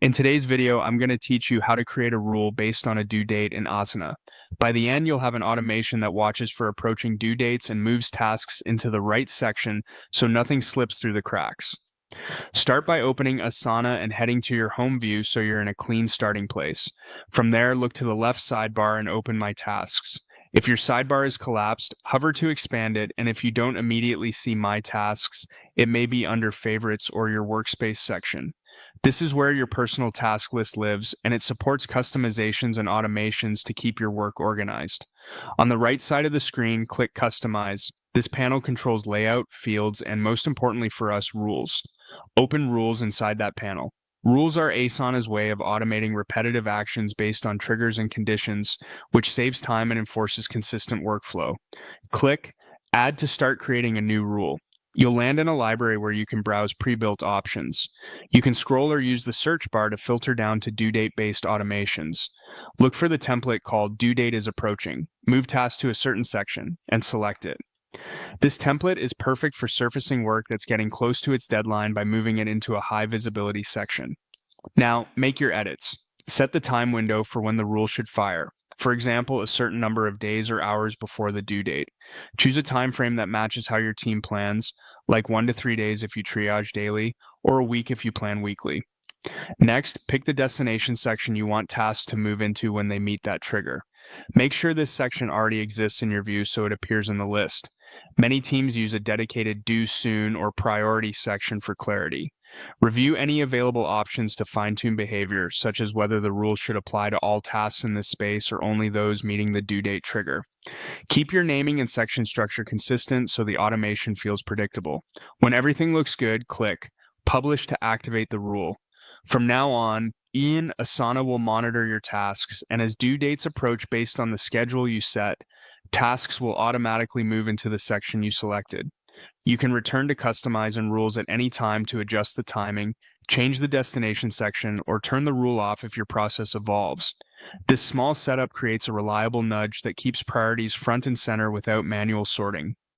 In today's video, I'm going to teach you how to create a rule based on a due date in Asana. By the end, you'll have an automation that watches for approaching due dates and moves tasks into the right section so nothing slips through the cracks. Start by opening Asana and heading to your home view so you're in a clean starting place. From there, look to the left sidebar and open My Tasks. If your sidebar is collapsed, hover to expand it, and if you don't immediately see My Tasks, it may be under Favorites or your Workspace section. This is where your personal task list lives, and it supports customizations and automations to keep your work organized. On the right side of the screen, click Customize. This panel controls layout, fields, and most importantly for us, rules. Open rules inside that panel. Rules are Asana's way of automating repetitive actions based on triggers and conditions, which saves time and enforces consistent workflow. Click Add to start creating a new rule. You'll land in a library where you can browse pre-built options. You can scroll or use the search bar to filter down to due date-based automations. Look for the template called Due Date is Approaching. Move tasks to a certain section and select it. This template is perfect for surfacing work that's getting close to its deadline by moving it into a high visibility section. Now, make your edits. Set the time window for when the rule should fire. For example, a certain number of days or hours before the due date. Choose a time frame that matches how your team plans, like 1 to 3 days if you triage daily, or a week if you plan weekly. Next, pick the destination section you want tasks to move into when they meet that trigger. Make sure this section already exists in your view so it appears in the list. Many teams use a dedicated Due Soon or Priority section for clarity. Review any available options to fine-tune behavior, such as whether the rule should apply to all tasks in this space or only those meeting the due date trigger. Keep your naming and section structure consistent so the automation feels predictable. When everything looks good, click Publish to activate the rule. From now on, Asana will monitor your tasks, and as due dates approach based on the schedule you set, tasks will automatically move into the section you selected. You can return to Customize and Rules at any time to adjust the timing, change the destination section, or turn the rule off if your process evolves. This small setup creates a reliable nudge that keeps priorities front and center without manual sorting.